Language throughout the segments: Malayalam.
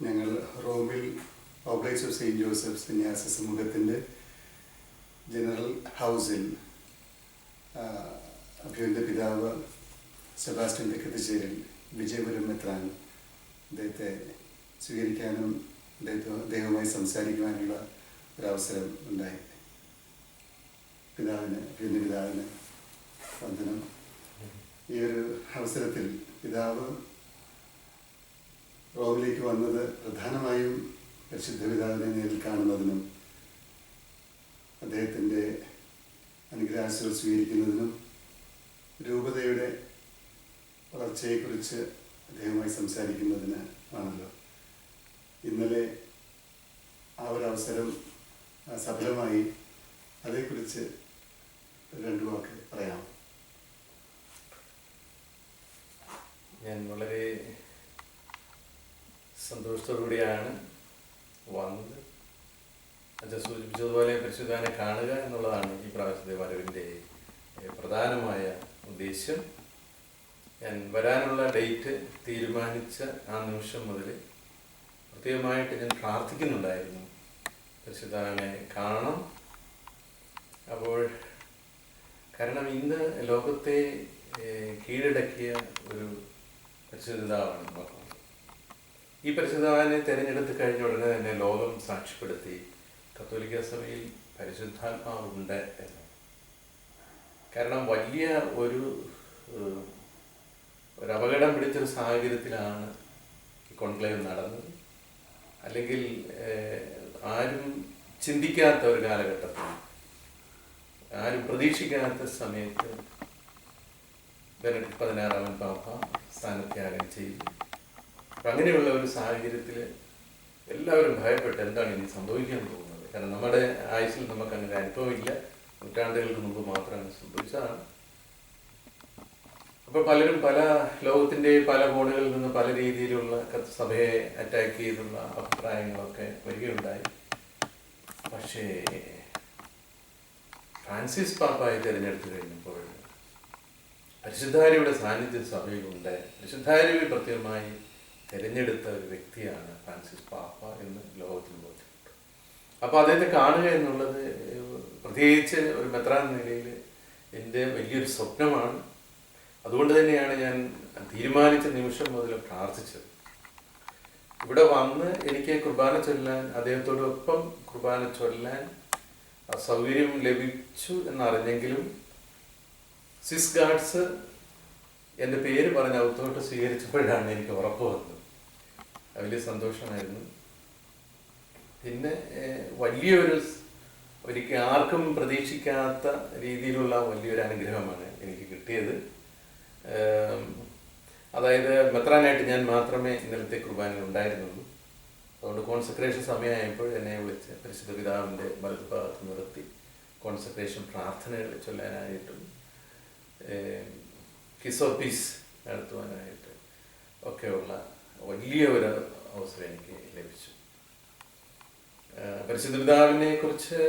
ഞങ്ങൾ റോമിൽ ഓബ്ലേറ്റ്സ് ഓഫ് സെയിൻറ്റ് ജോസഫ് സന്യാസ സമൂഹത്തിൻ്റെ ജനറൽ ഹൗസിൽ അഭിയുടെ പിതാവ് സെബാസ്റ്റ്യൻ തെക്കത്തിശ്ശേരിൽ വിജയപുരം മെത്രാൻ അദ്ദേഹത്തെ സ്വീകരിക്കാനും അദ്ദേഹവുമായി സംസാരിക്കുവാനുള്ള ഒരവസരം ഉണ്ടായി. അഭിയുടെ പിതാവിന് വന്ദനം. ഈ ഒരു അവസരത്തിൽ പിതാവ് റോമിലേക്ക് വന്നത് പ്രധാനമായും പരിശുദ്ധ പിതാവിനെ നേരിൽ കാണുന്നതിനും അദ്ദേഹത്തിൻ്റെ അനുഗ്രഹാശകൾ സ്വീകരിക്കുന്നതിനും രൂപതയുടെ വളർച്ചയെക്കുറിച്ച് അദ്ദേഹവുമായി സംസാരിക്കുന്നതിന് ആണല്ലോ. ഇന്നലെ ആ ഒരവസരം സഫലമായി. അതേക്കുറിച്ച് രണ്ടു വാക്ക് പറയാം. ഞാൻ വളരെ സന്തോഷത്തോടുകൂടിയാണ് വന്നത്. അച്ഛൻ സൂചിപ്പിച്ചതുപോലെ പരിശുദ്ധാനെ കാണുക എന്നുള്ളതാണ് ഈ പ്രാവശ്യത്തെ വരവിൻ്റെ പ്രധാനമായ ഉദ്ദേശ്യം. ഞാൻ വരാനുള്ള ഡേറ്റ് തീരുമാനിച്ച ആ നിമിഷം മുതൽ പ്രത്യേകമായിട്ട് ഞാൻ പ്രാർത്ഥിക്കുന്നുണ്ടായിരുന്നു, പരിശുദ്ധാനെ കാണണം. അപ്പോൾ കാരണം ഇന്ന് ലോകത്തെ കീഴടക്കിയ ഒരു പരിശുദ്ധതാണ് നമുക്ക്. ഈ പരിശുദ്ധനെ തിരഞ്ഞെടുത്ത് കഴിഞ്ഞ ഉടനെ തന്നെ ലോകം സാക്ഷ്യപ്പെടുത്തി കത്തോലിക്ക സഭയിൽ പരിശുദ്ധാത്മാവുണ്ട് എന്ന്. കാരണം വലിയ ഒരു അപകടം പിടിച്ചൊരു സാഹചര്യത്തിലാണ് ഈ കോൺക്ലേവ് നടന്നത്. അല്ലെങ്കിൽ ആരും ചിന്തിക്കാത്ത ഒരു കാലഘട്ടത്തിൽ, ആരും പ്രതീക്ഷിക്കാത്ത സമയത്ത് ബെനഡിക്ട് 16 പാപ്പ സ്ഥാനത്യാഗം ചെയ്തു. അപ്പം അങ്ങനെയുള്ള ഒരു സാഹചര്യത്തിൽ എല്ലാവരും ഭയപ്പെട്ട് എന്താണ് ഇനി സംഭവിക്കാൻ പോകുന്നത്. കാരണം നമ്മുടെ ആയുസ്സിൽ നമുക്ക് അങ്ങനെ അനുഭവമില്ല, നൂറ്റാണ്ടുകൾക്ക് മുമ്പ് മാത്രമാണ് സംഭവിച്ചതാണ്. അപ്പോൾ പലരും പല ലോകത്തിൻ്റെ പല കോണുകളിൽ നിന്ന് പല രീതിയിലുള്ള സഭയെ അറ്റാക്ക് ചെയ്തുള്ള അഭിപ്രായങ്ങളൊക്കെ വരികയുണ്ടായി. പക്ഷേ ഫ്രാൻസിസ് പാപ്പായെ തിരഞ്ഞെടുത്തു കഴിഞ്ഞപ്പോൾ പരിശുദ്ധാരിയുടെ സാന്നിധ്യം സഭയിലുണ്ട്. പരിശുദ്ധാരിയെ പ്രത്യേകമായി തിരഞ്ഞെടുത്ത ഒരു വ്യക്തിയാണ് ഫ്രാൻസിസ് പാപ്പ എന്ന് ലോകത്തിൽ ബോധ്യപ്പെട്ടു. അപ്പോൾ അദ്ദേഹത്തെ കാണുക എന്നുള്ളത് പ്രത്യേകിച്ച് ഒരു മെത്രാൻ നിലയിൽ എൻ്റെ വലിയൊരു സ്വപ്നമാണ്. അതുകൊണ്ട് തന്നെയാണ് ഞാൻ തീരുമാനിച്ച നിമിഷം മുതൽ പ്രാർത്ഥിച്ചത്. ഇവിടെ വന്ന് എനിക്ക് കുർബാന ചൊല്ലാൻ, അദ്ദേഹത്തോടൊപ്പം കുർബാന ചൊല്ലാൻ സൗകര്യം ലഭിച്ചു എന്നറിഞ്ഞെങ്കിലും സ്വിസ് ഗാർഡ്സ് എൻ്റെ പേര് പറഞ്ഞ് അകത്തോട്ട് സ്വീകരിച്ചപ്പോഴാണ് എനിക്ക് ഉറപ്പ് വന്നത്. വലിയ സന്തോഷമായിരുന്നു. പിന്നെ ഒരിക്കൽ ആർക്കും പ്രതീക്ഷിക്കാത്ത രീതിയിലുള്ള വലിയൊരു അനുഗ്രഹമാണ് എനിക്ക് കിട്ടിയത്. അതായത് മെത്രാനായിട്ട് ഞാൻ മാത്രമേ ഇന്നലത്തെ കുർബാനയിൽ ഉണ്ടായിരുന്നുള്ളൂ. അതുകൊണ്ട് കോൺസെക്രേഷൻ സമയമായപ്പോൾ എന്നെ വിളിച്ച് പരിശുദ്ധ പിതാവിൻ്റെ വലതുഭാഗത്ത് നിർത്തി കോൺസെക്രേഷൻ പ്രാർത്ഥനകൾ ചൊല്ലാനായിട്ടും കിസ് ഓഫ് പീസ് നടത്തുവാനായിട്ട് ഒക്കെയുള്ള വലിയ ഒരു അവസരം എനിക്ക് ലഭിച്ചു. പരിശുദ്ധ പിതാവിനെ കുറിച്ച്,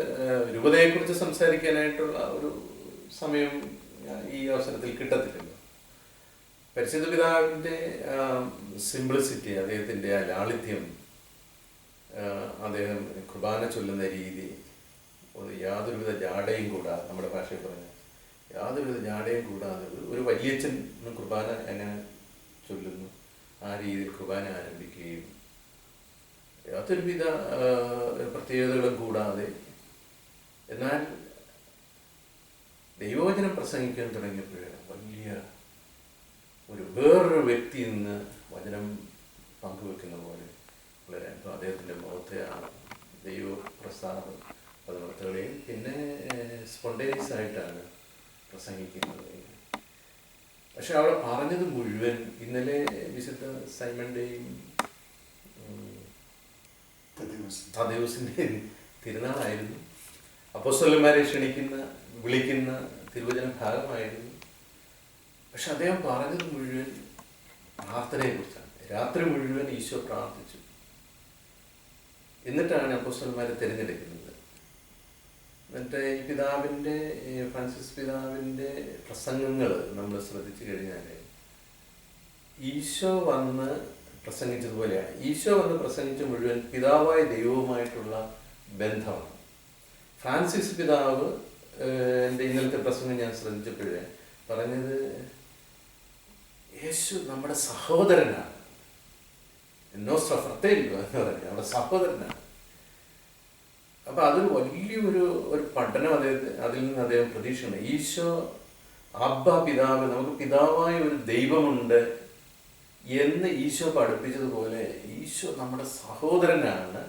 രൂപതയെക്കുറിച്ച് സംസാരിക്കാനായിട്ടുള്ള ഒരു സമയം ഈ അവസരത്തിൽ കിട്ടത്തില്ലല്ലോ. പരിശുദ്ധ പിതാവിൻ്റെ സിംപ്ലിസിറ്റി, അദ്ദേഹത്തിൻ്റെ ആ ലാളിത്യം, അദ്ദേഹം കുർബാന ചൊല്ലുന്ന രീതി, യാതൊരുവിധ ജാടയും കൂടാതെ, നമ്മുടെ ഭാഷയിൽ പറഞ്ഞ യാതൊരുവിധ ജാടയും കൂടാതെ ഒരു വലിയച്ഛൻ കുർബാന എങ്ങനെ ചൊല്ലുന്നു ആ രീതിയിൽ കുർബാന ആരംഭിക്കുകയും യാതൊരുവിധ പ്രത്യേകതകളും കൂടാതെ, എന്നാൽ ദൈവവചനം പ്രസംഗിക്കാൻ തുടങ്ങിയപ്പോഴാണ് വലിയ വേറൊരു വ്യക്തി നിന്ന് വചനം പങ്കുവെക്കുന്ന പോലെ വളരെ അദ്ദേഹത്തിൻ്റെ മുഖത്തെ ദൈവപ്രസാദം പദമർത്ഥകളെയും പിന്നെ സ്പോണ്ടേനിയസ് ആയിട്ടാണ് പ്രസംഗിക്കുന്നത്. പക്ഷെ അവിടെ പറഞ്ഞത് മുഴുവൻ ഇന്നലെ വിശുദ്ധ സൈമൻ്റെയും തദേവസിൻ്റെയും തിരുനാളായിരുന്നു. അപ്പോസ്തലന്മാരെ വിളിക്കുന്ന തിരുവചന ഭാഗമായിരുന്നു. പക്ഷെ അദ്ദേഹം പറഞ്ഞത് മുഴുവൻ പ്രാർത്ഥനയെക്കുറിച്ചാണ്. രാത്രി മുഴുവൻ ഈശോ പ്രാർത്ഥിച്ചു. എന്നിട്ടാണ് അപ്പോസ്തലന്മാരെ തിരഞ്ഞെടുക്കുന്നത്. എന്നിട്ട് ഈ ഫ്രാൻസിസ് പിതാവിൻ്റെ പ്രസംഗങ്ങൾ നമ്മൾ ശ്രദ്ധിച്ചു കഴിഞ്ഞാൽ ഈശോ വന്ന് പ്രസംഗിച്ചതുപോലെയാണ്. ഈശോ വന്ന് പ്രസംഗിച്ച മുഴുവൻ പിതാവായ ദൈവവുമായിട്ടുള്ള ബന്ധമാണ്. ഫ്രാൻസിസ് പിതാവ് എൻ്റെ ഇന്നലത്തെ പ്രസംഗം ഞാൻ ശ്രദ്ധിച്ചപ്പോഴേ പറഞ്ഞത്, യേശു നമ്മുടെ സഹോദരനാണ്. നോസ്ട്രോ ഫ്രatello എന്ന് പറഞ്ഞു, നമ്മുടെ സഹോദരനാണ്. അപ്പം അതൊരു വലിയൊരു പഠനം അതിൽ നിന്ന് അദ്ദേഹം പ്രതീക്ഷിക്കുന്നു. ഈശോ അബ്ബ പിതാവ്, നമുക്ക് പിതാവായ ഒരു ദൈവമുണ്ട് എന്ന് ഈശോ പഠിപ്പിച്ചതുപോലെ ഈശോ നമ്മുടെ സഹോദരനാണ്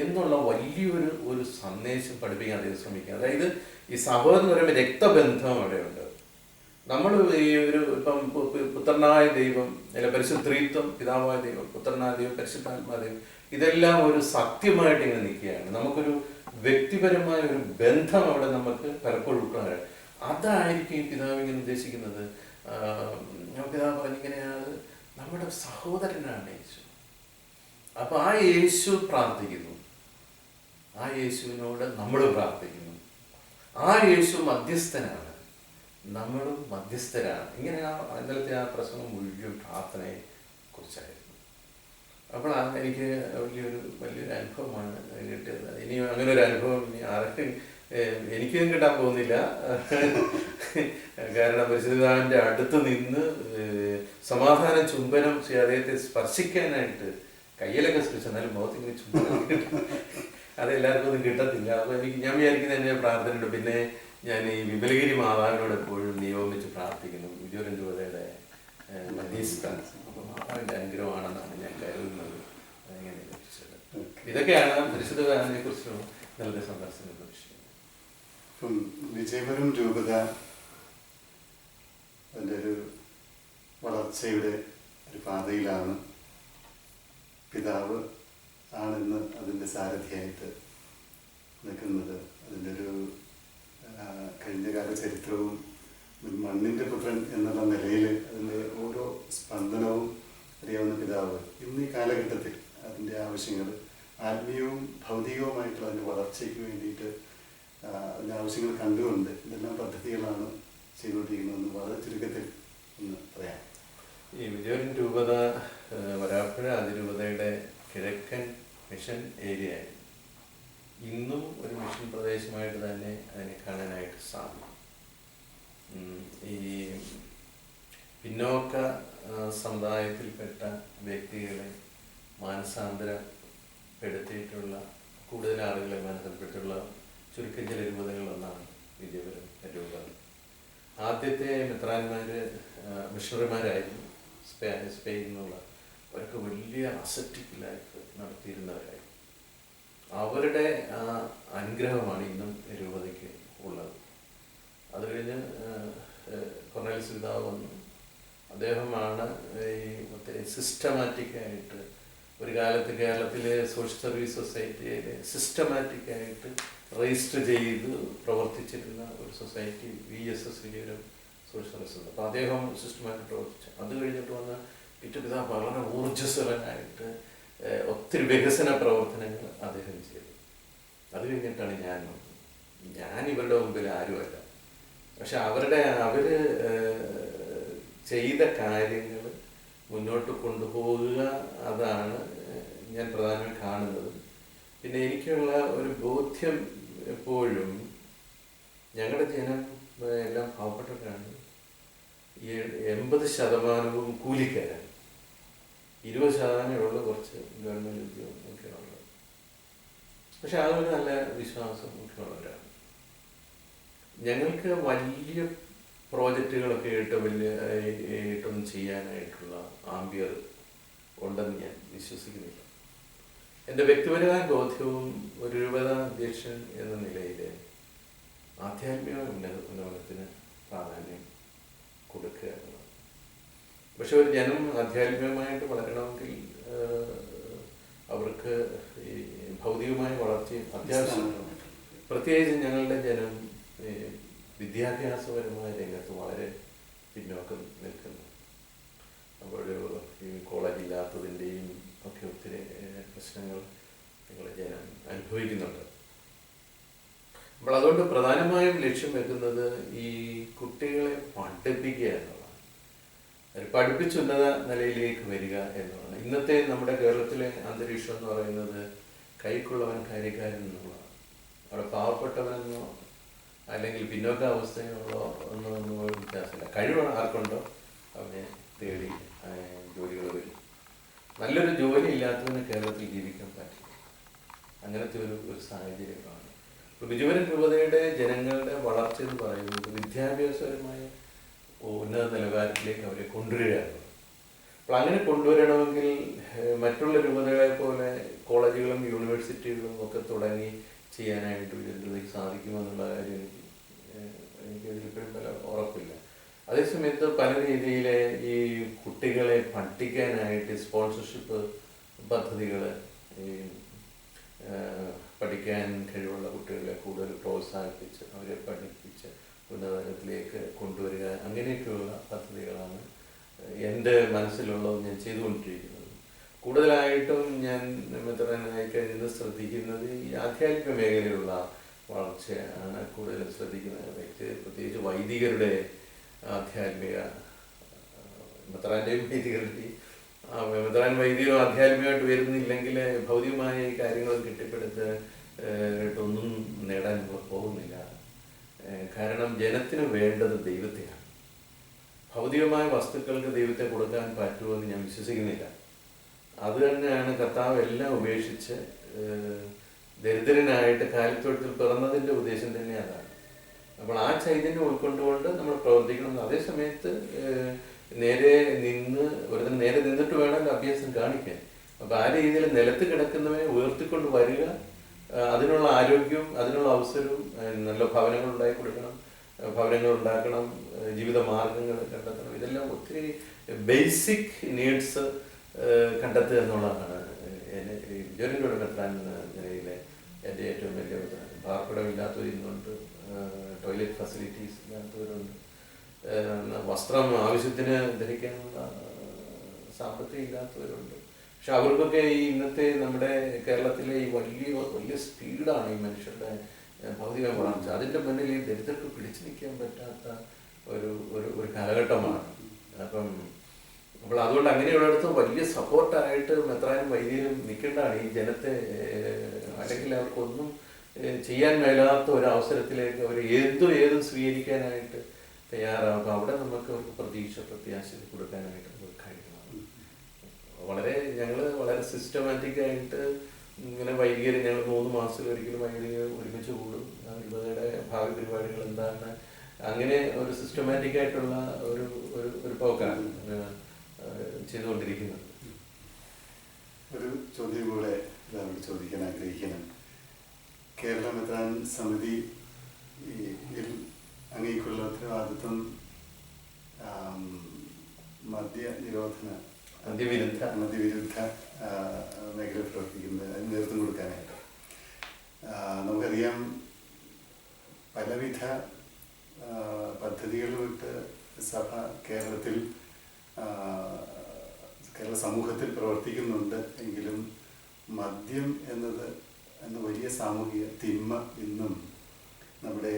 എന്നുള്ള വലിയൊരു സന്ദേശം പഠിപ്പിക്കാൻ അദ്ദേഹം ശ്രമിക്കുക. അതായത് ഈ സഹോദരൻ എന്ന് പറയുമ്പോൾ രക്തബന്ധം അവിടെയുണ്ട്. നമ്മൾ ഈ ഇപ്പം പുത്രനായ ദൈവം അല്ല പരിശുദ്ധ ത്രിത്വം, പിതാവായ ദൈവം, പുത്രനായ ദൈവം, പരിശുദ്ധാത്മാ ദൈവം, ഇതെല്ലാം ഒരു സത്യമായിട്ട് ഇങ്ങനെ നിൽക്കുകയാണ്. നമുക്കൊരു വ്യക്തിപരമായ ഒരു ബന്ധം അവിടെ നമുക്ക് പലപ്പോഴും ഉൾക്കൊള്ളാൻ. അതായിരിക്കും ഈ പിതാവ് ഇങ്ങനെ ഉദ്ദേശിക്കുന്നത്. പിതാവ് പറഞ്ഞിങ്ങനെയാണ്, നമ്മുടെ സഹോദരനാണ് യേശു. അപ്പൊ ആ യേശു പ്രാർത്ഥിക്കുന്നു, ആ യേശുവിനോട് നമ്മൾ പ്രാർത്ഥിക്കുന്നു. ആ യേശു മധ്യസ്ഥനാണ്, നമ്മളും മധ്യസ്ഥരാണ്. ഇങ്ങനെ ഇന്നലത്തെ ആ പ്രസംഗം മുഴുവൻ പ്രാർത്ഥനയെ കുറിച്ചായിരുന്നു. അപ്പോൾ എനിക്ക് വലിയൊരു അനുഭവമാണ് കിട്ടിയത്. ഇനി അങ്ങനെ ഒരു അനുഭവം ഇനി ആർക്കും എനിക്കും കിട്ടാൻ പോകുന്നില്ല. കാരണം പരിശുദ്ധാവിൻ്റെ അടുത്ത് നിന്ന് സമാധാന ചുംബനം അദ്ദേഹത്തെ സ്പർശിക്കാനായിട്ട് കയ്യിലൊക്കെ സ്പർശിച്ചു, എന്നാലും മുഖത്തിങ്ങനെ ചുംബനം കിട്ടും. അതെല്ലാവർക്കും ഒന്നും കിട്ടത്തില്ല. അപ്പോൾ ഞാൻ വിചാരിക്കുന്നത് എൻ്റെ പ്രാർത്ഥനയുണ്ട്. പിന്നെ ഞാൻ ഈ വിമലഗിരി മാതാവിനോട് എപ്പോഴും നിയമം വെച്ച് പ്രാർത്ഥിക്കുന്നു, വിജയൻ രൂപതയുടെ മധ്യസ്ഥ. അപ്പോൾ മാതാവിൻ്റെ അനുഗ്രഹമാണെന്നാണ് ഞാൻ കരുതുന്നത്. അങ്ങനെ ലഭിച്ചത്. ഇതൊക്കെയാണ് പരിശുദ്ധ വേദനയെ കുറിച്ചുള്ള നല്ല സന്ദർശനം ലഭിച്ചത്. ഇപ്പം വിജയപുരം രൂപത അതിൻ്റെ ഒരു വളർച്ചയുടെ ഒരു പാതയിലാണ്. പിതാവ് ആണെന്ന് അതിൻ്റെ സാരഥിയായിട്ട് നിൽക്കുന്നത്. അതിൻ്റെ ഒരു കഴിഞ്ഞകാല ചരിത്രവും മണ്ണിൻ്റെ പുത്രൻ എന്നുള്ള നിലയിൽ അതിൻ്റെ ഓരോ സ്പന്ദനവും അറിയാവുന്ന പിതാവ് ഇന്ന് ഈ കാലഘട്ടത്തിൽ അതിൻ്റെ ആവശ്യങ്ങൾ ആത്മീയവും ഭൗതികവുമായിട്ടുള്ള അതിൻ്റെ വളർച്ചയ്ക്ക് വേണ്ടിയിട്ട് അതിൻ്റെ ആവശ്യങ്ങൾ കണ്ടുകൊണ്ട് ഇതെല്ലാം പദ്ധതികളാണ് ചെയ്തുകൊണ്ടിരിക്കുന്നതെന്ന് വളരെ ചുരുക്കത്തിൽ ഒന്ന് പറയാം. ഈ വിജയൻ രൂപത വരാപ്പുഴ അതിരൂപതയുടെ കിഴക്കൻ മിഷൻ ഏരിയ ഇന്നും ഒരു മിഷൻ പ്രദേശമായിട്ട് തന്നെ അതിനെ കാണാനായിട്ട് സാധിക്കും. ഈ പിന്നോക്ക സമുദായത്തിൽപ്പെട്ട വ്യക്തികളെ മാനസാന്തരപ്പെടുത്തിയിട്ടുള്ള കൂടുതൽ ആളുകളെ മാനസാന്തരപ്പെടുത്തിയിട്ടുള്ള ചുരുക്കം ചില രൂപതകളൊന്നാണ് വിജയപുരം രൂപത. ആദ്യത്തെ മെത്രാന്മാർ മിഷണറിമാരായിരുന്നു. സ്പെയിനിൽ നിന്നുള്ള അവരൊക്കെ വലിയ അസറ്റിക് ലൈഫ് നടത്തിയിരുന്നവരായിരുന്നു. അവരുടെ ആ അനുഗ്രഹമാണ് ഇന്നും രൂപതയ്ക്ക് ഉള്ളത്. അത് കഴിഞ്ഞ് കൊർണേലിയസ് പിതാവ് വന്നു. അദ്ദേഹമാണ് ഈ ഒത്തിരി സിസ്റ്റമാറ്റിക്കായിട്ട് ഒരു കാലത്ത് കേരളത്തിലെ സോഷ്യൽ സർവീസ് സൊസൈറ്റിയിൽ സിസ്റ്റമാറ്റിക്കായിട്ട് രജിസ്റ്റർ ചെയ്ത് പ്രവർത്തിച്ചിരുന്ന ഒരു society VSS Vijayapuram social service. അപ്പോൾ അദ്ദേഹം സിസ്റ്റമായിട്ട് പ്രവർത്തിച്ചു. അത് കഴിഞ്ഞിട്ട് വന്ന പിതാവ് വളരെ ഊർജ്ജസ്വലനായിട്ട് ഒത്തിരി വികസന പ്രവർത്തനങ്ങൾ അദ്ദേഹം ചെയ്തു. അത് കഴിഞ്ഞിട്ടാണ് ഞാൻ ഇവരുടെ മുമ്പിൽ ആരുമല്ല. പക്ഷെ അവർ ചെയ്ത കാര്യങ്ങൾ മുന്നോട്ട് കൊണ്ടുപോകുക, അതാണ് ഞാൻ പ്രധാനമായും കാണുന്നത്. പിന്നെ എനിക്കുള്ള ഒരു ബോധ്യം എപ്പോഴും ഞങ്ങളുടെ ജനം എല്ലാം പാവപ്പെട്ടവരാണ്. 80% കൂലിക്കാരാണ്. 20% ഉള്ള കുറച്ച് ഗവൺമെൻറ് ഉദ്യോഗം ഒക്കെയുള്ളത്. പക്ഷെ അതൊരു നല്ല വിശ്വാസം ഒക്കെയുള്ളവരാണ്. ഞങ്ങൾക്ക് വലിയ പ്രോജക്റ്റുകളൊക്കെ ഇട്ടൊന്നും ചെയ്യാനായിട്ടുള്ള ആംബിയർ ഉണ്ടെന്ന് ഞാൻ വിശ്വസിക്കുന്നില്ല. എൻ്റെ വ്യക്തിപരമായ ബോധ്യവും ഒരു രൂപത അധ്യക്ഷൻ എന്ന നിലയിൽ ആധ്യാത്മിക ഉന്നമനത്തിന് പ്രാധാന്യം കൊടുക്കുക എന്നുള്ളത്. പക്ഷെ ഒരു ജനം ആധ്യാത്മികമായിട്ട് വളരണമെങ്കിൽ അവർക്ക് ഈ ഭൗതികമായ വളർച്ചയും അത്യാവശ്യമാണ്. പ്രത്യേകിച്ച് ഞങ്ങളുടെ ജനം വിദ്യാഭ്യാസപരമായ രംഗത്ത് വളരെ പിന്നോക്കം നിൽക്കുന്നു. അപ്പോൾ ഈ കോളേജ് ഇല്ലാത്തതിൻ്റെയും ഒക്കെ ഒത്തിരി പ്രശ്നങ്ങൾ ഞങ്ങളുടെ ജനം അനുഭവിക്കുന്നുണ്ട്. അപ്പോൾ അതുകൊണ്ട് പ്രധാനമായും ലക്ഷ്യം വെക്കുന്നത് ഈ കുട്ടികളെ പഠിപ്പിക്കുക എന്നുള്ളതാണ്. അവർ പഠിപ്പിച്ച് ഉന്നത നിലയിലേക്ക് വരിക എന്നുള്ളതാണ്. ഇന്നത്തെ നമ്മുടെ കേരളത്തിലെ അന്തരീക്ഷം എന്ന് പറയുന്നത് കൈക്കുള്ളവൻ കാര്യക്കാരൻ എന്നുള്ളതാണ്. അവിടെ പാവപ്പെട്ടവനെന്നോ അല്ലെങ്കിൽ പിന്നോക്ക അവസ്ഥയിലുള്ളോ ഒന്നും വ്യത്യാസമില്ല. കഴിവ് ആർക്കുണ്ടോ അവനെ തേടി ജോലികൾ വരും. നല്ലൊരു ജോലി ഇല്ലാത്തവന് കേരളത്തിൽ ജീവിക്കാൻ പറ്റില്ല. അങ്ങനത്തെ ഒരു സാഹചര്യമാണ്. ഇപ്പോൾ ബിജുവരൻ രൂപതയുടെ ജനങ്ങളുടെ വളർച്ച എന്ന് പറയുന്നത് വിദ്യാഭ്യാസപരമായ ഉന്നത നിലവാരത്തിലേക്ക് അവരെ കൊണ്ടുവരികയാണ്. അപ്പോൾ അങ്ങനെ കൊണ്ടുവരണമെങ്കിൽ മറ്റുള്ള രൂപതകളെ പോലെ കോളേജുകളും യൂണിവേഴ്സിറ്റികളും ഒക്കെ തുടങ്ങി ചെയ്യാനായിട്ട് വിദ്യാർത്ഥികൾക്ക് സാധിക്കുമെന്നുള്ള കാര്യം എനിക്ക് ഇതിലിപ്പോഴും പല ഉറപ്പില്ല. അതേസമയത്ത് പല രീതിയിലെ ഈ കുട്ടികളെ പഠിക്കാനായിട്ട് സ്പോൺസർഷിപ്പ് പദ്ധതികൾ, ഈ പഠിക്കാൻ കഴിവുള്ള കുട്ടികളെ കൂടുതൽ പ്രോത്സാഹിപ്പിച്ച് അവരെ പഠിപ്പിച്ച് ഉന്നതത്തിലേക്ക് കൊണ്ടുവരിക, അങ്ങനെയൊക്കെയുള്ള പദ്ധതികളാണ് എൻ്റെ മനസ്സിലുള്ളത് ഞാൻ ചെയ്തുകൊണ്ടിരിക്കുന്നത്. കൂടുതലായിട്ടും ഞാൻ മെത്രാനായി കഴിഞ്ഞത് ശ്രദ്ധിക്കുന്നത് ഈ ആധ്യാത്മിക മേഖലയിലുള്ള വളർച്ചയാണ് കൂടുതലും ശ്രദ്ധിക്കുന്നത്. പ്രത്യേകിച്ച് വൈദികരുടെ ആധ്യാത്മിക, മെത്രാൻ്റെയും വൈദികരുടെയും മെത്രാൻ വൈദികരും ആധ്യാത്മികമായിട്ട് വരുന്നില്ലെങ്കിൽ ഭൗതികമായ ഈ കാര്യങ്ങൾ കെട്ടിപ്പടുത്തിട്ടൊന്നും നേടാൻ പോകുന്നില്ല. കാരണം ജനത്തിന് വേണ്ടത് ദൈവത്തെയാണ്. ഭൗതികമായ വസ്തുക്കൾക്ക് ദൈവത്തെ കൊടുക്കാൻ പറ്റുമെന്ന് ഞാൻ വിശ്വസിക്കുന്നില്ല. അത് തന്നെയാണ് കർത്താവ് എല്ലാം ഉപേക്ഷിച്ച് ദരിദ്രനായിട്ട് കാലിത്തൊഴുത്തിൽ പിറന്നതിൻ്റെ ഉദ്ദേശം തന്നെ അതാണ്. അപ്പോൾ ആ ചൈതന്യം ഉൾക്കൊണ്ടുകൊണ്ട് നമ്മൾ പ്രവർത്തിക്കണം. അതേ സമയത്ത് നേരെ നിന്നിട്ട് വേണം അഭ്യാസം കാണിക്കാൻ. അപ്പോൾ ആ രീതിയിൽ നിലത്ത് കിടക്കുന്നവനെ ഉയർത്തിക്കൊണ്ട് വരിക, അതിനുള്ള ആരോഗ്യവും അതിനുള്ള അവസരവും, നല്ല ഭവനങ്ങൾ ഉണ്ടാക്കി കൊടുക്കണം, ഭവനങ്ങൾ ഉണ്ടാക്കണം, ജീവിത മാർഗങ്ങൾ കണ്ടെത്തണം. ഇതെല്ലാം ഒത്തിരി ബേസിക് നീഡ്സ് കണ്ടെത്തുക എന്നുള്ളതാണ് ജോലിയുടെ മെത്രാൻ എന്ന നിലയിലെ എൻ്റെ ഏറ്റവും വലിയ മെത്രാൻ. പാർപ്പിടമില്ലാത്തവരുന്നുണ്ട്, ടോയ്ലറ്റ് ഫെസിലിറ്റീസ് ഇല്ലാത്തവരുണ്ട്, വസ്ത്രം ആവശ്യത്തിന് ധരിക്കാനുള്ള സാമ്പത്തികം ഇല്ലാത്തവരുണ്ട്. പക്ഷെ അവർക്കൊക്കെ ഈ ഇന്നത്തെ നമ്മുടെ കേരളത്തിലെ ഈ വലിയ സ്പീഡാണ് ഈ മനുഷ്യരുടെ ഭൗതിക വളർച്ച. അതിൻ്റെ മുന്നിൽ ഈ ദരിദ്രർക്ക് പിടിച്ചു നിൽക്കാൻ പറ്റാത്ത ഒരു കാലഘട്ടമാണ്. അപ്പോൾ അതുകൊണ്ട് അങ്ങനെയുള്ളിടത്ത് വലിയ സപ്പോർട്ടായിട്ട് മെത്രാനും വൈദികരും നിൽക്കേണ്ടതാണ്. ഈ ജനത്തെ, അല്ലെങ്കിൽ അവർക്കൊന്നും ചെയ്യാൻ മേലാത്ത ഒരു അവസരത്തിലേക്ക് അവർ ഏതും സ്വീകരിക്കാനായിട്ട് തയ്യാറാകും. അവിടെ നമുക്ക് അവർക്ക് പ്രത്യാശ കൊടുക്കാനായിട്ട് കഴിയണം. ഞങ്ങൾ വളരെ സിസ്റ്റമാറ്റിക്കായിട്ട് ഇങ്ങനെ വൈദികർ, ഞങ്ങൾ 3 മാസത്തിൽ ഒരിക്കലും വൈദികർ ഒരുമിച്ച് കൂടും. രൂപതയുടെ ഭാവി പരിപാടികൾ എന്താണ്, അങ്ങനെ ഒരു സിസ്റ്റമാറ്റിക്കായിട്ടുള്ള ഒരു പോക്കാണ് ചെയ്തുകൊണ്ടിരിക്കുന്നത്. ഒരു ചോദ്യം കൂടെ ചോദിക്കാൻ ആഗ്രഹിക്കണം. കേരള മെത്രാൻ സമിതി അങ്ങേക്കുള്ള ഉത്തരവാദിത്വം മദ്യവിരുദ്ധ മേഖല പ്രവർത്തിക്കുന്നത്, അതിന് നേതൃത്വം കൊടുക്കാനായിട്ട് നമുക്കറിയാം പലവിധ പദ്ധതികളുമിട്ട് സഭ കേരള സമൂഹത്തിൽ പ്രവർത്തിക്കുന്നുണ്ട്. എങ്കിലും മദ്യം എന്ന വലിയ സാമൂഹിക തിന്മ ഇന്നും നമ്മുടെ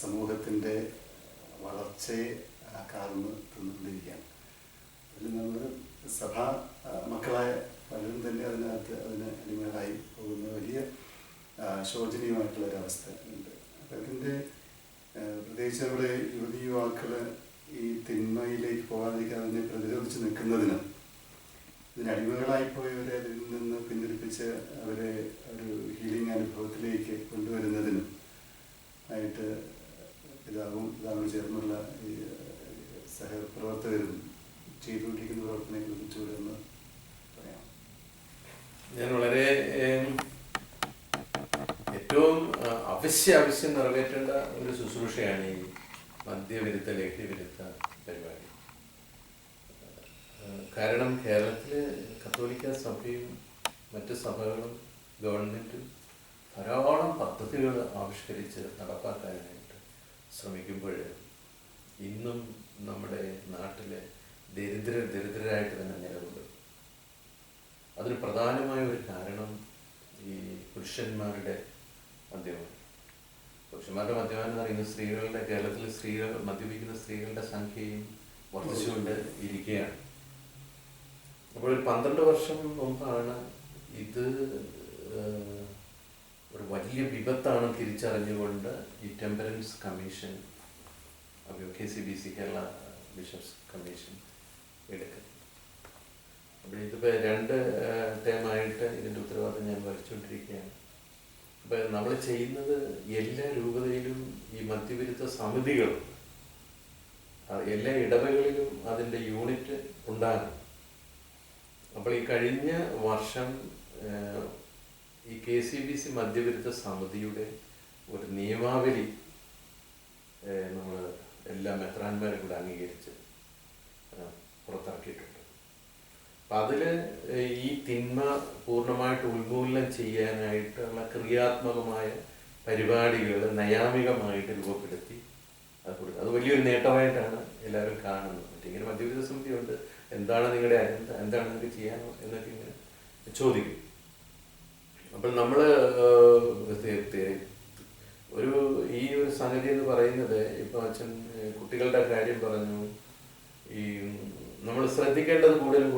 സമൂഹത്തിൻ്റെ വളർച്ചയെ കാർന്ന് തിന്നുകൊണ്ടിരിക്കുകയാണ്. അതിൽ നമ്മൾ സഭാ മക്കളായ പലരും തന്നെ അതിന് അടിമകളായി പോകുന്ന വലിയ ശോചനീയമായിട്ടുള്ളൊരവസ്ഥ ഉണ്ട്. അപ്പം ഇതിൻ്റെ പ്രത്യേകിച്ച് നമ്മുടെ യുവാക്കൾ ഈ തിന്മയിലേക്ക് പോകാതിരിക്കാതെ അതിനെ പ്രതിരോധിച്ച് നിൽക്കുന്നതിനും ഇതിനടിമകളായിപ്പോയവരെ അതിൽ നിന്ന് പിന്തിരിപ്പിച്ച് അവരെ ഒരു ഹീലിംഗ് അനുഭവത്തിലേക്ക് കൊണ്ടുവരുന്നതിനും ആയിട്ട് പിതാവും ചേർന്നുള്ള ഈ സഹപ്രവർത്തകരും ചെയ്തുകൊണ്ടിരിക്കുന്ന പ്രവർത്തനങ്ങളെ കുറിച്ചുകൂടെ ഒന്ന് പറയാം. ഞാൻ വളരെ ഏറ്റവും അവശ്യം നിറവേറ്റേണ്ട ഒരു ശുശ്രൂഷയാണ് ഈ മദ്യവിരുദ്ധ ലഹരി വിരുദ്ധ പരിപാടി. കാരണം കേരളത്തിൽ കത്തോലിക്ക സഭയും മറ്റ് സഭകളും ഗവൺമെൻറ്റും ധാരാളം പദ്ധതികൾ ആവിഷ്കരിച്ച് നടപ്പാക്കാനായിട്ട് ശ്രമിക്കുമ്പോൾ ഇന്നും നമ്മുടെ നാട്ടിലെ ദരിദ്രരായിട്ട് തന്നെ നിലകൊള്ളും. അതിന് പ്രധാനമായ ഒരു കാരണം ഈ പുരുഷന്മാരുടെ മദ്യമാണ്. പുരുഷന്മാരുടെ മദ്യപാനം എന്ന് പറയുന്നത് കേരളത്തിലെ സ്ത്രീകൾ മദ്യപിക്കുന്ന സ്ത്രീകളുടെ സംഖ്യയും വർദ്ധിച്ചുകൊണ്ട് ഇരിക്കുകയാണ്. അപ്പോൾ ഒരു 12 വർഷം മുമ്പാണ് ഇത് ഒരു വലിയ വിപത്താണ് തിരിച്ചറിഞ്ഞുകൊണ്ട് ഈ temperance commission, KCBC Kerala bishops commission എടുക്കുന്നത്. അപ്പോൾ ഇതിപ്പോൾ 2 ടേമായിട്ട് ഇതിൻ്റെ ഉത്തരവാദിത്തം ഞാൻ വഹിച്ചുകൊണ്ടിരിക്കുകയാണ്. അപ്പോൾ നമ്മൾ ചെയ്യുന്നത് എല്ലാ രൂപതയിലും ഈ മദ്യവിരുദ്ധ സമിതികളുണ്ട്, എല്ലാ ഇടവകളിലും അതിൻ്റെ യൂണിറ്റ് ഉണ്ടാകും. അപ്പോൾ ഈ കഴിഞ്ഞ വർഷം ഈ KCBC മദ്യവിരുദ്ധ സമിതിയുടെ ഒരു നിയമാവലി നമ്മൾ എല്ലാ മെത്രാന്മാരും കൂടെ അംഗീകരിച്ച് പുറത്തിറക്കിയിട്ടുണ്ട്. അപ്പം അതിൽ ഈ തിന്മ പൂർണ്ണമായിട്ട് ഉന്മൂലനം ചെയ്യാനായിട്ടുള്ള ക്രിയാത്മകമായ പരിപാടികൾ നയാമികമായിട്ട് രൂപപ്പെടുത്തി അത് കൊടുക്കുക. അത് വലിയൊരു നേട്ടമായിട്ടാണ് എല്ലാവരും കാണുന്നത്. മറ്റിങ്ങനെ മദ്യവിരുദ്ധ സമിതിയുണ്ട്, എന്താണ് നിങ്ങളുടെ അജണ്ട, എന്താണ് നിങ്ങൾക്ക് ചെയ്യാനോ എന്നൊക്കെ ഇങ്ങനെ ചോദിക്കും. അപ്പോൾ നമ്മൾ ഈ ഒരു സംഗതി എന്ന് പറയുന്നത്, ഇപ്പോൾ അച്ഛൻ കുട്ടികളുടെ കാര്യം പറഞ്ഞു, ഈ നമ്മൾ ശ്രദ്ധിക്കേണ്ടത് കൂടുതലും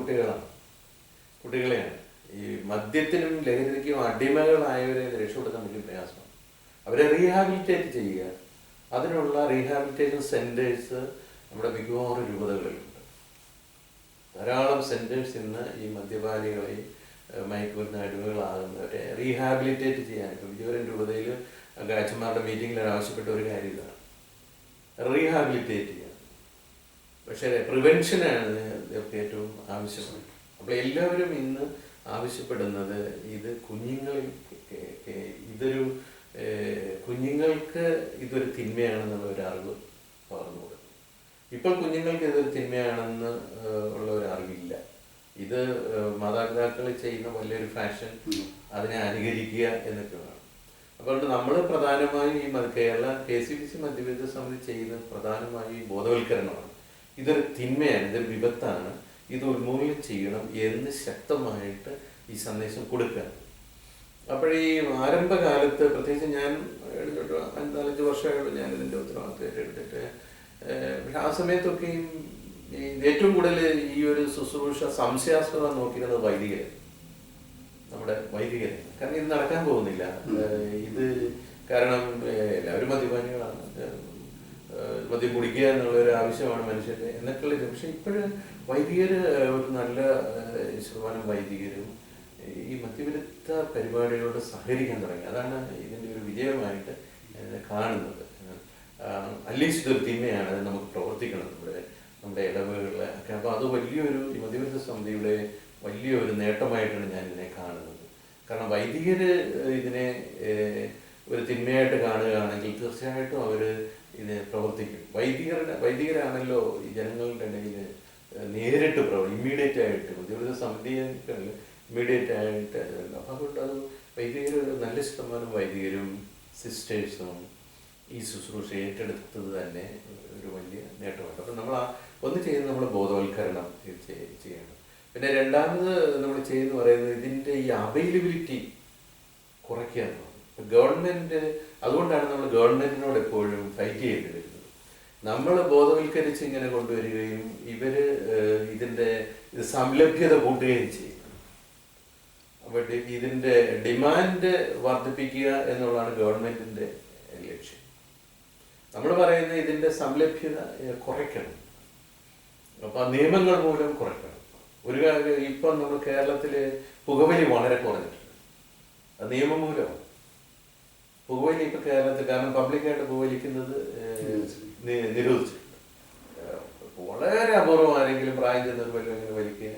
കുട്ടികളെയാണ്. ഈ മദ്യത്തിനും ലഹരിക്കും അടിമകളായവരെ രക്ഷപ്പെടുത്താൻ വലിയ പ്രയാസമാണ്. അവരെ റീഹാബിലിറ്റേറ്റ് ചെയ്യുക, അതിനുള്ള റീഹാബിലിറ്റേഷൻ സെൻറ്റേഴ്സ് നമ്മുടെ മിക്കവാറും രൂപതകളിലുണ്ട്. ധാരാളം സെൻറ്റേഴ്സ് ഇന്ന് ഈ മദ്യപാനികളെയും മയക്കുമരുന്ന് അടിമകളാകുന്നവരെ റീഹാബിലിറ്റേറ്റ് ചെയ്യാൻ. ഇപ്പോൾ വിജയപുരം രൂപതയിൽ അച്ഛന്മാരുടെ മീറ്റിങ്ങിൽ ആവശ്യപ്പെട്ട ഒരു കാര്യം ഇതാണ്, റീഹാബിലിറ്റേറ്റ് ചെയ്യാൻ. പക്ഷേ പ്രിവെൻഷനാണ് ഏറ്റവും ആവശ്യമാണ്. അപ്പോൾ എല്ലാവരും ഇന്ന് ആവശ്യപ്പെടുന്നത് ഇത് കുഞ്ഞുങ്ങൾക്ക് ഇതൊരു തിന്മയാണെന്നുള്ള ഒരു അറിവ് പകർന്നു കൊടുക്കും. ഇപ്പോൾ കുഞ്ഞുങ്ങൾക്ക് ഇതൊരു തിന്മയാണെന്ന് ഉള്ള ഒരു അറിവില്ല. ഇത് മാതാപിതാക്കൾ ചെയ്യുന്ന വലിയൊരു ഫാഷൻ, അതിനെ അനുകരിക്കുക എന്നൊക്കെ വേണം. അതുകൊണ്ട് നമ്മൾ പ്രധാനമായും ഈ കേരള KCBC മദ്യവിരുദ്ധ സമിതി ചെയ്യുന്നത് പ്രധാനമായും ഈ ബോധവൽക്കരണമാണ്. ഇതൊരു തിന്മയാണ്, ഇതൊരു വിപത്താണ്, ഇത് ഉന്മൂലനം ചെയ്യണം എന്ന് ശക്തമായിട്ട് ഈ സന്ദേശം കൊടുക്കുക. അപ്പോൾ ഈ ആരംഭകാലത്ത്, പ്രത്യേകിച്ച് ഞാൻ 4-5 വർഷമായുള്ളൂ ഞാൻ ഇതിൻ്റെ ഉത്തരവാദിത്തം എടുത്തിട്ട്, പക്ഷെ ആ സമയത്തൊക്കെയും ഏറ്റവും കൂടുതൽ ഈ ഒരു ശുശ്രൂഷ സംശയാസ്പദം നോക്കിയിരുന്നത് നമ്മുടെ വൈദികരെ. കാരണം ഇത് നടക്കാൻ പോകുന്നില്ല. ഇത് കാരണം എല്ലാവരും മദ്യപാനികളാണ്, മദ്യം കുടിക്കുക എന്നുള്ളൊരു ആവശ്യമാണ് മനുഷ്യരുടെ എന്നൊക്കെയുള്ളത്. പക്ഷെ ഇപ്പോഴും വൈദികര്, ഒരു നല്ല ശതമാനം വൈദികരും ഈ മദ്യവിരുദ്ധ പരിപാടികളോട് സഹകരിക്കാൻ തുടങ്ങി. അതാണ് ഇതിൻ്റെ ഒരു വിജയമായിട്ട് കാണുന്നത്. അറ്റ്ലീസ്റ്റ് ഇതൊരു തിന്മയാണ്, അത് നമുക്ക് പ്രവർത്തിക്കണം നമ്മുടെ ഇടവകളിലൊക്കെ. അപ്പോൾ അത് വലിയൊരു ഈ മദ്യവിരുദ്ധ സമിതിയുടെ വലിയൊരു നേട്ടമായിട്ടാണ് ഞാൻ ഇതിനെ കാണുന്നത്. കാരണം വൈദികര് ഇതിനെ ഒരു തിന്മയായിട്ട് കാണുകയാണെങ്കിൽ തീർച്ചയായിട്ടും അവർ ഇത് പ്രവർത്തിക്കും. വൈദികരാണല്ലോ ഈ ജനങ്ങളുടെ ഇടയിൽ നേരിട്ട് ഇമ്മീഡിയറ്റ് ആയിട്ട് മദ്യവിരുദ്ധ സമിതികൾ ഇമ്മീഡിയറ്റ് ആയിട്ട്. അപ്പം അതുകൊണ്ട് അത് വൈദികർ, നല്ല ശതമാനം വൈദികരും സിസ്റ്റേഴ്സും ഈ ശുശ്രൂഷ ഏറ്റെടുത്തത് തന്നെ ഒരു വലിയ നേട്ടമാണ്. അപ്പം നമ്മൾ ഒന്ന് ചെയ്യുന്നത് നമ്മൾ ബോധവൽക്കരണം ചെയ്യണം. പിന്നെ രണ്ടാമത് നമ്മൾ ചെയ്യുന്ന പറയുന്നത് ഇതിൻ്റെ ഈ അവൈലബിലിറ്റി കുറയ്ക്കുക എന്നുള്ളത്. ഗവൺമെൻറ്, അതുകൊണ്ടാണ് നമ്മൾ ഗവൺമെൻറ്റിനോട് എപ്പോഴും ഫൈറ്റ് ചെയ്യേണ്ടി വരുന്നത്. നമ്മൾ ബോധവൽക്കരിച്ച് ഇങ്ങനെ കൊണ്ടുവരികയും ഇത് സംലഭ്യത കൂട്ടുകയും ചെയ്യും. അപ്പോൾ ഇതിൻ്റെ ഡിമാൻഡ് വർദ്ധിപ്പിക്കുക എന്നുള്ളതാണ് ഗവൺമെൻറ്റിൻ്റെ ലക്ഷ്യം. നമ്മൾ പറയുന്നത് ഇതിൻ്റെ സംലഭ്യത കുറയ്ക്കണം. അപ്പോൾ നിയമങ്ങൾ മൂലം കുറയ്ക്കണം. ഒരു കാര്യം, ഇപ്പം നമ്മൾ കേരളത്തിൽ പുകവലി വളരെ കുറഞ്ഞിട്ടുണ്ട്. അത് നിയമം മൂലമാണ്. പുകവലി ഇപ്പം കേരളത്തിൽ, കാരണം പബ്ലിക്കായിട്ട് പുകവലിക്കുന്നത് നിരോധിച്ചിട്ടുണ്ട്. വളരെ അപൂർവം ആരെങ്കിലും പ്രായം ചെന്നൊരു വലിയ വലിക്കുക.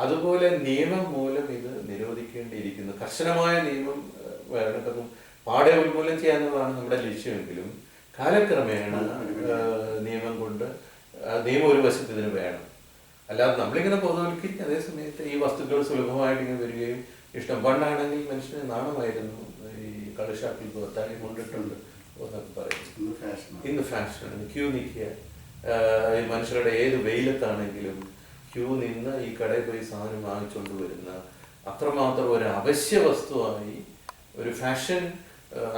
അതുപോലെ നിയമം മൂലം ഇത് നിരോധിക്കേണ്ടിയിരിക്കുന്നു. കർശനമായ നിയമം വേണം. പാടെ ഉന്മൂലനം ചെയ്യാന്നുള്ളതാണ് നമ്മുടെ ലക്ഷ്യമെങ്കിലും കാലക്രമേണ നിയമം കൊണ്ട് നിയമം ഒരു വശത്ത് ഇതിന് വേണം. അല്ലാതെ നമ്മളിങ്ങനെ ബോധവൽക്കരിക്കും, അതേ സമയത്ത് ഈ വസ്തുക്കൾ സുലഭമായിട്ട് ഇങ്ങനെ വരികയും ഇഷ്ടം. പണ്ടാണെങ്കിൽ മനുഷ്യന് നാണമായിരുന്നു ഈ കളിഷാപ്പിൽ തലയിൽ കൊണ്ടിട്ടുണ്ട് എന്നൊക്കെ പറയും. ഇന്ന് ഫാഷനാണ് ക്യൂ നിൽക്കുക. മനുഷ്യരുടെ ഏത് വെയിലത്താണെങ്കിലും ക്യൂ നിന്ന് ഈ കടയിൽ പോയി സാധനം വാങ്ങിച്ചുകൊണ്ട് വരുന്ന അത്രമാത്രം ഒരു അവശ്യ വസ്തുവായി, ഒരു ഫാഷൻ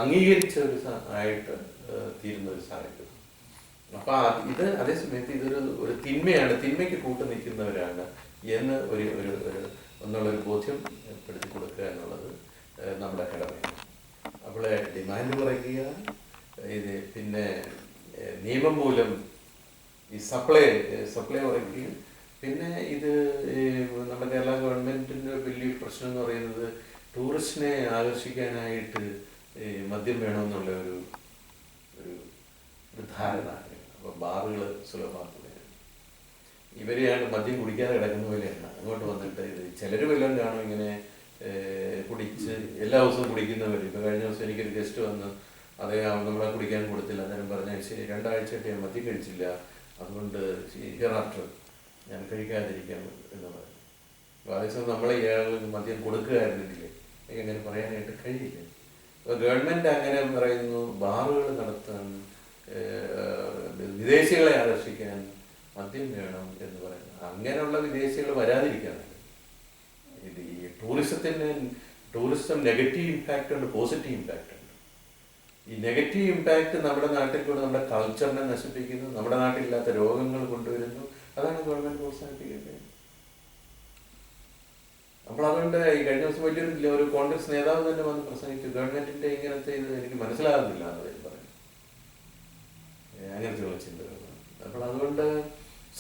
അംഗീകരിച്ച ഒരു ആയിട്ട് തീരുന്ന ഒരു സാഹചര്യം. അപ്പൊ ഇത് അതേ സമയത്ത് ഇതൊരു ഒരു തിന്മയാണ്, തിന്മയ്ക്ക് കൂട്ടു നിൽക്കുന്നവരാണ് എന്ന് ഒന്നുള്ളൊരു ബോധ്യം പെടുത്തി കൊടുക്കുക എന്നുള്ളത് നമ്മുടെ കടമയാണ്. അപ്പോൾ ഡിമാൻഡ് കുറയ്ക്കുക, ഇത് പിന്നെ നിയമം മൂലം ഈ സപ്ലൈ കുറയ്ക്കുക. പിന്നെ ഇത് നമ്മുടെ കേരള ഗവൺമെൻറ്റിൻ്റെ വലിയൊരു പ്രശ്നം എന്ന് പറയുന്നത് ടൂറിസ്റ്റിനെ ആകർഷിക്കാനായിട്ട് മദ്യം വേണമെന്നുള്ള ഒരു ധാരണ. അപ്പോൾ ബാറുകൾ സുലഭമാക്കുകയാണ്. ഇവരെയാണ് മദ്യം കുടിക്കാതെ കിടക്കുന്ന പോലെയാണ് അങ്ങോട്ട് വന്നിട്ട് ഇത് ചിലർ വല്ലതും കാണും ഇങ്ങനെ കുടിച്ച് എല്ലാ ദിവസവും കുടിക്കുന്നവർ. ഇപ്പോൾ കഴിഞ്ഞ ദിവസം എനിക്കൊരു ഗസ്റ്റ് വന്ന് അതേ നമ്മളെ കുടിക്കാൻ കൊടുത്തില്ല, അന്നേരം പറഞ്ഞാൽ ശരി 2 ആഴ്ചയായിട്ട് ഞാൻ മദ്യം കഴിച്ചില്ല, അതുകൊണ്ട് ഹിയറാഫ്റ്റർ ഞാൻ കഴിക്കാതിരിക്കാം എന്ന് പറഞ്ഞു. അപ്പോൾ അതേസമയം നമ്മളെ ഇയാൾക്ക് മദ്യം കൊടുക്കുകയായിരുന്നെങ്കിൽ എനിക്ക് അങ്ങനെ പറയാനായിട്ട് കഴിയില്ല. അപ്പോൾ ഗവൺമെൻറ് അങ്ങനെ പറയുന്നു, ബാറുകൾ നടത്താൻ വിദേശികളെ ആകർഷിക്കാൻ മദ്യം വേണം എന്ന് പറയുന്നു. അങ്ങനെയുള്ള വിദേശികൾ വരാതിരിക്കാനാണ്. ഇത് ഈ ടൂറിസം നെഗറ്റീവ് ഇമ്പാക്റ്റ് ഉണ്ട്, പോസിറ്റീവ് ഇമ്പാക്റ്റ് ഉണ്ട്. ഈ നെഗറ്റീവ് ഇമ്പാക്റ്റ് നമ്മുടെ നാട്ടിൽ കൂടെ നമ്മുടെ കൾച്ചറിനെ നശിപ്പിക്കുന്നു, നമ്മുടെ നാട്ടിലില്ലാത്ത രോഗങ്ങൾ കൊണ്ടുവരുന്നു. അതാണ് ഗവൺമെൻറ് പ്രോത്സാഹിപ്പിക്കുന്നത്. അപ്പോൾ അതുകൊണ്ട് ഈ കഴിഞ്ഞ ദിവസം വലിയൊരു കോൺഗ്രസ് നേതാവ് തന്നെ വന്ന് പ്രസംഗിച്ചു, ഗവൺമെൻറ്റിൻ്റെ ഇങ്ങനത്തെ ഇത് എനിക്ക് മനസ്സിലാകുന്നില്ല എന്ന് പറഞ്ഞു. അങ്ങനത്തെയുള്ള ചിന്തകൾ. അപ്പോൾ അതുകൊണ്ട്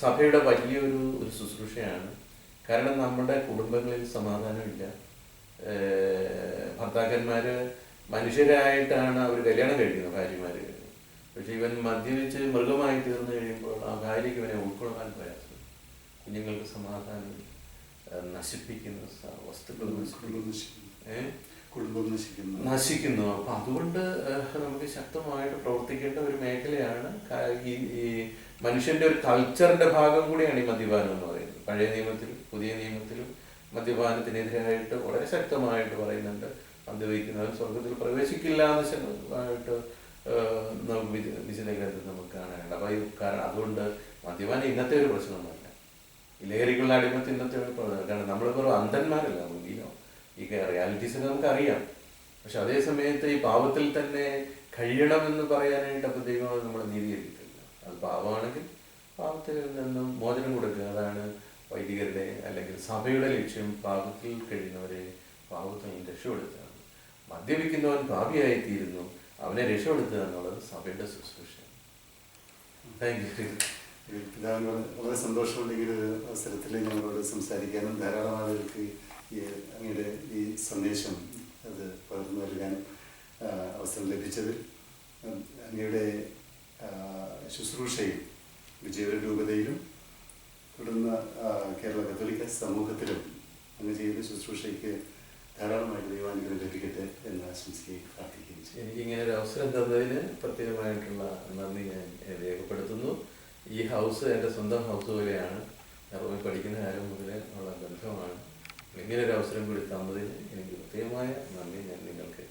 സഭയുടെ വലിയൊരു ശുശ്രൂഷയാണ്. കാരണം നമ്മുടെ കുടുംബങ്ങളിൽ സമാധാനമില്ല. ഭർത്താക്കന്മാർ മനുഷ്യരായിട്ടാണ് അവർ കല്യാണം കഴിക്കുന്നത്, ഭാര്യമാർ. പക്ഷെ ഇവൻ മദ്യപിച്ച് മൃഗമായി തീർന്നു കഴിയുമ്പോൾ ആ ഭാര്യയ്ക്ക് ഇവനെ ഉൾക്കൊള്ളാൻ പ്രയാസം. കുഞ്ഞുങ്ങൾക്ക് സമാധാനം നശിപ്പിക്കുന്ന വസ്തുക്കൾ നശിക്കുന്നു. അപ്പം അതുകൊണ്ട് നമുക്ക് ശക്തമായിട്ട് പ്രവർത്തിക്കേണ്ട ഒരു മേഖലയാണ്. ഈ മനുഷ്യന്റെ ഒരു കൾച്ചറിന്റെ ഭാഗം കൂടിയാണ് ഈ മദ്യപാനം എന്ന് പറയുന്നത്. പഴയ നിയമത്തിലും പുതിയ നിയമത്തിലും മദ്യപാനത്തിനെതിരായിട്ട് വളരെ ശക്തമായിട്ട് പറയുന്നുണ്ട്. മദ്യപിക്കുന്നവൻ സ്വർഗത്തിൽ പ്രവേശിക്കില്ല എന്ന് നമുക്ക് വിശുദ്ധ ഗ്രന്ഥത്തിൽ നമുക്ക് കാണാനുണ്ട്. അപ്പോൾ അതുകൊണ്ട് മദ്യപാനം ഇന്നത്തെ ഒരു പ്രശ്നമൊന്നുമല്ല. ഈ ലഹരികളുടെ അടിമത്ത് ഇന്നത്തെ ഒരു പ്രശ്നം. കാരണം നമ്മളിപ്പോൾ അന്ധന്മാരല്ല, ഈ റിയാലിറ്റീസൊക്കെ നമുക്കറിയാം. പക്ഷെ അതേ സമയത്ത് ഈ പാപത്തിൽ തന്നെ കഴിയണമെന്ന് പറയാനായിട്ട് അപ്പോൾ ദൈവം നമ്മളെ നീതീകരിക്കില്ല. അത് പാപമാണെങ്കിൽ പാപത്തിൽ നിന്നും മോചനം കൊടുക്കുക. അതാണ് വൈദികരുടെ അല്ലെങ്കിൽ സഭയുടെ ലക്ഷ്യം. പാപത്തിൽ കഴിയുന്നവരെ പാപത്തിൽ നിന്ന് രക്ഷപ്പെടുത്തുക. മദ്യപിക്കുന്നവൻ പാപിയായിത്തീരുന്നു, അവനെ രക്ഷപ്പെടുത്തുക എന്നുള്ളത് സഭയുടെ ശുശ്രൂഷ. Thank you. പിതാവിന് വളരെ സന്തോഷമുണ്ടെങ്കിൽ ഒരു അവസരത്തിൽ ഞങ്ങളോട് സംസാരിക്കാനും ധാരാളം ആളുകൾക്ക് അങ്ങയുടെ ഈ സന്ദേശം അത് പകർന്നു നൽകാനും അവസരം ലഭിച്ചതിൽ അങ്ങയുടെ ശുശ്രൂഷയിൽ വിജയപുരം രൂപതയിലും തുടർന്ന് കേരള കത്തോലിക്ക സമൂഹത്തിലും അങ്ങ് ചെയ്ത ശുശ്രൂഷയ്ക്ക് ധാരാളമായിട്ട് ദൈവാനുഗ്രഹം ലഭിക്കട്ടെ എന്ന് ആശംസിക്കുകയും പ്രാർത്ഥിക്കുകയും ചെയ്യും. എനിക്കിങ്ങനെ ഒരു അവസരം തന്നതിന് പ്രത്യേകമായിട്ടുള്ള നന്ദി ഞാൻ രേഖപ്പെടുത്തുന്നു. ഈ ഹൗസ് എൻ്റെ സ്വന്തം ഹൗസ് പോലെയാണ്. റോമിൽ പഠിക്കുന്ന കാലം മുതൽ ഉള്ള ബന്ധമാണ്. ഇങ്ങനെ ഒരു അവസരം കൂടി തന്നതിന് എനിക്ക് പ്രത്യേകമായ നന്ദി ഞാൻ നിങ്ങൾക്ക്